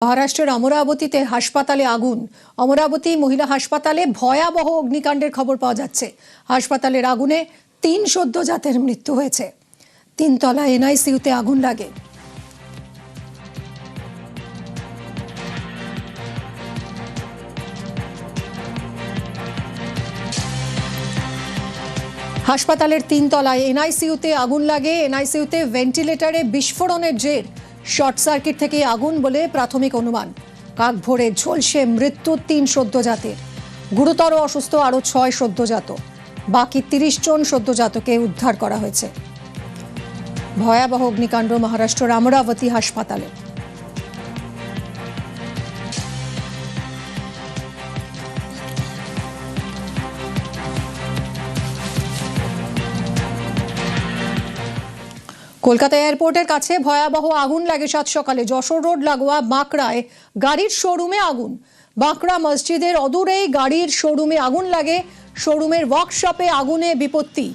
মহারাষ্ট্রের অমরাবতীতে হাসপাতালে আগুন। অমরাবতী মহিলা হাসপাতালে ভয়াবহ অগ্নিকাণ্ডের খবর পাওয়া যাচ্ছে। হাসপাতালের আগুনে ৩ সদ্যজাতের মৃত্যু হয়েছে। ৩ তলা এনআইসিইউতে আগুন লাগে। হাসপাতালের ৩ তলায় এনআইসিইউতে আগুন লাগে। এনআইসিইউতে ভেন্টিলেটরে বিস্ফোরণের জের। শর্ট সার্কিট থেকে আগুন বলে প্রাথমিক অনুমান। কাক ভরে ঝলসে মৃত্যু ৩ সদ্যজাতের। গুরুতর অসুস্থ আরও ৬ সদ্যজাত। বাকি ৩০ জন সদ্যজাতকে উদ্ধার করা হয়েছে। ভয়াবহ অগ্নিকাণ্ড মহারাষ্ট্রের অমরাবতী হাসপাতালে। কলকাতা এয়ারপোর্টের কাছে ভয়াবহ আগুন লাগে সাত সকালে। যশোর রোড লাগোয়া বাঁকড়ায় গাড়ির শোরুমে আগুন। বাঁকড়া মসজিদের অদূরেই গাড়ির শোরুমে আগুন লাগে। শোরুমের ওয়ার্কশপে আগুনে বিপত্তি।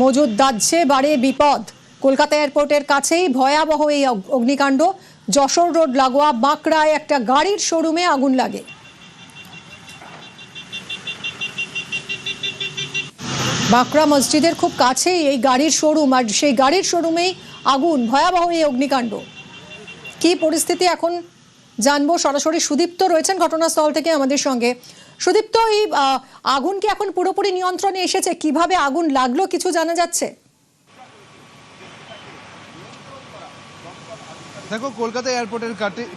মজুদ দাহ্যে বাড়ে বিপদ। কলকাতা এয়ারপোর্টের কাছেই ভয়াবহ এই অগ্নিকাণ্ড। যশোর রোড লাগোয়া বাঁকড়ায় একটা গাড়ির শোরুমে আগুন লাগে। বাঁকড়া মসজিদের খুব কাছেই এই গাড়ির শোরুম, আর সেই গাড়ির শোরুমেই আগুন। ভয়াবহ এই অগ্নিকাণ্ড। কি পরিস্থিতি এখন জানবো। সরাসরি সুদীপ্ত রয়েছেন ঘটনাস্থল থেকে আমাদের সঙ্গে। সুদীপ্ত, এই আগুন কি এখন পুরোপুরি নিয়ন্ত্রণে এসেছে? কিভাবে আগুন লাগলো কিছু জানা যাচ্ছে? দেখো, কলকাতা এয়ারপোর্টের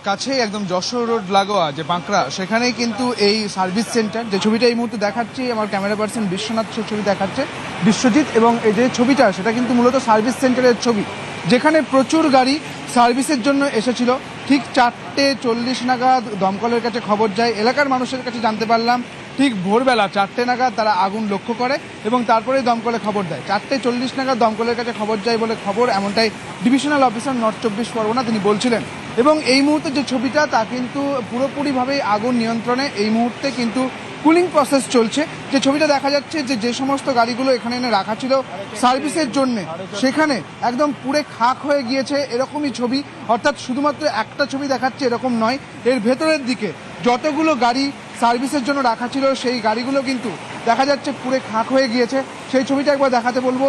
কাছেই একদম যশোর রোড লাগোয়া যে বাঁকড়া, সেখানেই কিন্তু এই সার্ভিস সেন্টার, যে ছবিটা এই মুহূর্তে দেখাচ্ছি, আমার ক্যামেরা পার্সন বিশ্বনাথ ছবি দেখাচ্ছে, বিশ্বজিৎ, এবং এই যে ছবিটা সেটা কিন্তু মূলত সার্ভিস সেন্টারের ছবি, যেখানে প্রচুর গাড়ি সার্ভিসের জন্য এসেছিল। ঠিক 4:40 নাগাদ দমকলের কাছে খবর যায়। এলাকার মানুষের কাছে জানতে পারলাম ঠিক ভোরবেলা 4টে নাগাদ তারা আগুন লক্ষ্য করে এবং তারপরেই দমকলে খবর দেয়। 4:40 নাগাদ দমকলের কাছে খবর যায় বলে খবর, এমনটাই ডিভিশনাল অফিসার নর্থ 24 পরগনা তিনি বলছিলেন। এবং এই মুহূর্তে যে ছবিটা তা কিন্তু পুরোপুরিভাবেই আগুন নিয়ন্ত্রণে। এই মুহূর্তে কিন্তু কুলিং প্রসেস চলছে। যে ছবিটা দেখা যাচ্ছে যে সমস্ত গাড়িগুলো এখানে এনে রাখা ছিল সার্ভিসের জন্য, সেখানে একদম পুরে খাক হয়ে গিয়েছে, এরকমই ছবি। অর্থাৎ শুধুমাত্র একটা ছবি দেখাচ্ছে এরকম নয়, এর ভেতরের দিকে যতগুলো গাড়ি সার্ভিসের জন্য রাখা ছিল সেই গাড়িগুলো কিন্তু দেখা যাচ্ছে পুরে খাক হয়ে গিয়েছে। সেই ছবিটা একবার দেখাতে বলবো।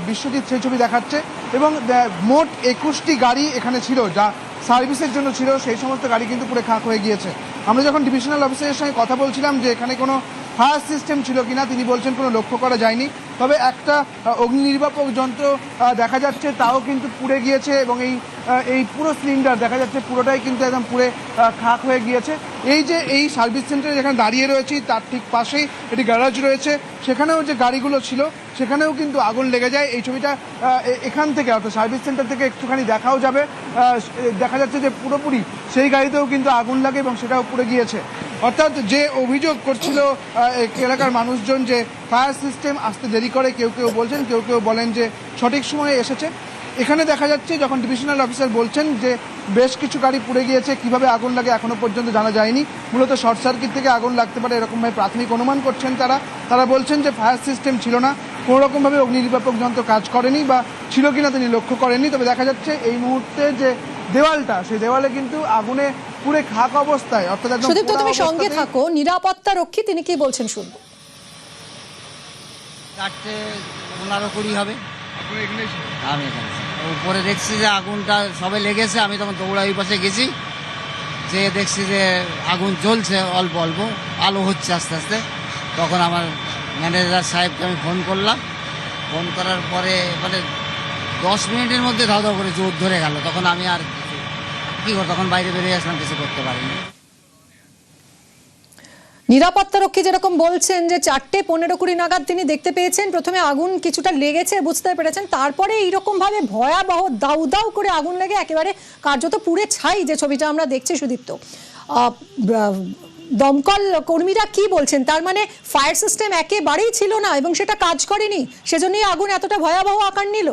বিশ্বজিৎ সেই ছবি দেখাচ্ছে। এবং মোট 21টি গাড়ি এখানে ছিল যা সার্ভিসের জন্য ছিল, সেই সমস্ত গাড়ি কিন্তু পুরে খাক হয়ে গিয়েছে। আমরা যখন ডিভিশনাল অফিসারের সঙ্গে কথা বলছিলাম যে এখানে কোনো ফায়ার সিস্টেম ছিল কিনা, তিনি বলছেন কোনো লক্ষ্য করা যায়নি। তবে একটা অগ্নি নির্বাপক যন্ত্র দেখা যাচ্ছে, তাও কিন্তু পুড়ে গিয়েছে। এবং এই পুরো সিলিন্ডার দেখা যাচ্ছে পুরোটাই কিন্তু একদম পুড়ে খাক হয়ে গিয়েছে। এই সার্ভিস সেন্টারে যেখানে দাঁড়িয়ে রয়েছি তার ঠিক পাশেই একটি গ্যারাজ রয়েছে, সেখানেও যে গাড়িগুলো ছিল সেখানেও কিন্তু আগুন লেগে যায়। এই ছবিটা এখান থেকে, অর্থাৎ সার্ভিস সেন্টার থেকে একটুখানি দেখাও যাবে। দেখা যাচ্ছে যে পুরোপুরি সেই গাড়িতেও কিন্তু আগুন লাগে এবং সেটাও পুড়ে গিয়েছে। অর্থাৎ যে অভিযোগ করছিল এলাকার মানুষজন যে ফায়ার সিস্টেম আসতে দেরি করে, কেউ কেউ বলছেন, কেউ কেউ বলেন যে সঠিক সময়ে এসেছে। এখানে দেখা যাচ্ছে যখন ডিভিশনাল অফিসার বলছেন যে বেশ কিছু গাড়ি পুড়ে গিয়েছে, কিভাবে আগুন লাগে এখনো পর্যন্ত জানা যায়নি। মূলত শর্ট সার্কিট থেকে আগুন লাগতে পারে এরকমভাবে প্রাথমিক অনুমান করছেন তারা বলছেন যে ফায়ার সিস্টেম ছিল না, কোনো রকমভাবে অগ্নি নির্বাপক যন্ত্র কাজ করেনি, বা ছিল কিনা তিনি লক্ষ্য করেননি। তবে দেখা যাচ্ছে এই মুহূর্তে যে দেওয়ালটা, সেই দেওয়ালে কিন্তু আগুনে পুরে খাক অবস্থায়, অর্থাৎ সুদীপ্ত, তুমি সঙ্গে থাকো। নিরাপত্তা রক্ষী তিনি কি বলছেন শুনবো। 4:15-20 হবে। আমি এখানে উপরে দেখছি যে আগুনটা সবে লেগেছে। আমি তখন দৌড়াই পাশে গেছি, যে দেখছি যে আগুন জ্বলছে, অল্প অল্প আলো হচ্ছে আস্তে আস্তে। তখন আমার ম্যানেজার সাহেবকে আমি ফোন করলাম। ফোন করার পরে মানে 10 মিনিটের মধ্যে ধাও ধাও করে জোর ধরে গেল। তখন আমি আর কি করব, তখন বাইরে বেরিয়ে আসলাম, কিছু করতে পারিনি। নিরাপত্তা রক্ষী যেরকম বলছেন যে 4:15-20 নাগাদ তিনি দেখতে পেয়েছেন প্রথমে আগুন কিছুটা লেগেছে, বুঝতে পেরেছেন। তারপরে এইরকম ভাবে ভয়াবহ দাউ দাউ করে আগুন লেগে একেবারে কার্যত পুড়ে ছাই, যে ছবিটা আমরা দেখছি সুদীপ্ত। দমকল কর্মীরা কি বলছেন? তার মানে ফায়ার সিস্টেম একেবারেই ছিল না এবং সেটা কাজ করেনি, সেজন্যই আগুন এতটা ভয়াবহ আকার নিল।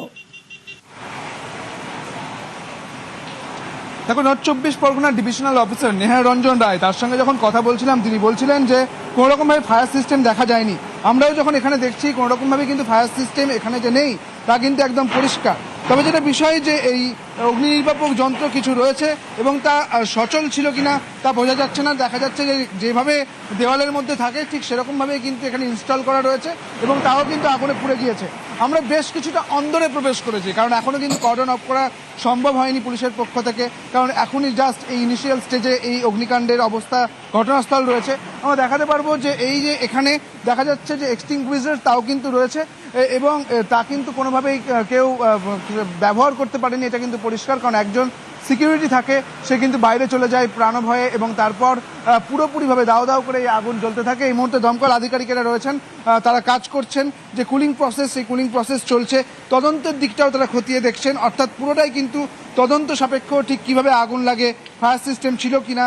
দেখো, নর্থ 24 পরগনার ডিভিশনাল অফিসার নেহা রঞ্জন রায়, তার সঙ্গে যখন কথা বলছিলাম তিনি বলছিলেন যে কোনো রকমভাবে ফায়ার সিস্টেম দেখা যায়নি। আমরাও যখন এখানে দেখছি কোনো রকমভাবে কিন্তু ফায়ার সিস্টেম এখানে যে নেই তা কিন্তু একদম পরিষ্কার। তবে যেটা বিষয় যে এই অগ্নি নির্বাপক যন্ত্র কিছু রয়েছে এবং তা সচল ছিল কিনা তা বোঝা যাচ্ছে না। দেখা যাচ্ছে যে যেভাবে দেওয়ালের মধ্যে থাকে ঠিক সেরকমভাবেই কিন্তু এখানে ইনস্টল করা রয়েছে এবং তাও কিন্তু আগুনে পুড়ে গিয়েছে। আমরা বেশ কিছুটা অন্দরে প্রবেশ করেছি, কারণ এখনও কিন্তু কর্ডন অফ করা সম্ভব হয়নি পুলিশের পক্ষ থেকে, কারণ এখনই জাস্ট এই ইনিশিয়াল স্টেজে এই অগ্নিকাণ্ডের অবস্থা ঘটনাস্থল রয়েছে। আমরা দেখাতে পারবো যে এই যে এখানে দেখা যাচ্ছে যে এক্সটিংগুইশার তাও কিন্তু রয়েছে এবং তা কিন্তু কোনোভাবেই কেউ ব্যবহার করতে পারেনি, এটা কিন্তু পরিষ্কার, কারণ একজন সিকিউরিটি থাকে, সে কিন্তু বাইরে চলে যায় প্রাণভয়ে এবং তারপর পুরোপুরিভাবে দাও দাও করে এই আগুন জ্বলতে থাকে। এই মুহূর্তে দমকল আধিকারিকেরা রয়েছেন, তারা কাজ করছেন, যে কুলিং প্রসেস সেই কুলিং প্রসেস চলছে, তদন্তের দিকটাও তারা খতিয়ে দেখছেন, অর্থাৎ পুরোটাই কিন্তু তদন্ত সাপেক্ষ। ঠিক কিভাবে আগুন লাগে, ফায়ার সিস্টেম ছিল কিনা,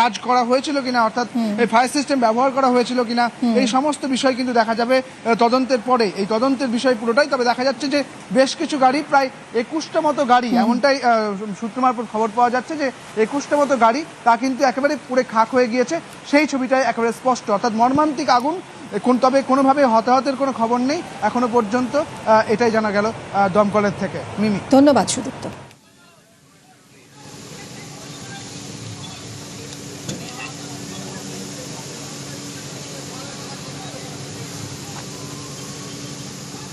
কাজ করা হয়েছিল কিনা, অর্থাৎ এই ফায়ার সিস্টেম ব্যবহার করা হয়েছিল কিনা, এই সমস্ত বিষয় কিন্তু দেখা যাবে তদন্তের পরে। এই তদন্তের বিষয় পুরোটাই। তবে দেখা যাচ্ছে যে বেশ কিছু গাড়ি, প্রায় 21টা মতো গাড়ি, এমনটাই সূত্র মারফত খবর পাওয়া যাচ্ছে যে 21টা মতো গাড়ি তা কিন্তু একেবারে পুড়ে খাক হয়ে গিয়েছে, সেই ছবিটাই একেবারে স্পষ্ট। অর্থাৎ মর্মান্তিক আগুন। তবে কোনোভাবে হতাহতের কোনো খবর নেই এখনো পর্যন্ত, এটাই জানা গেল দমকলের থেকে। মিমি, ধন্যবাদ সুদীপ্ত।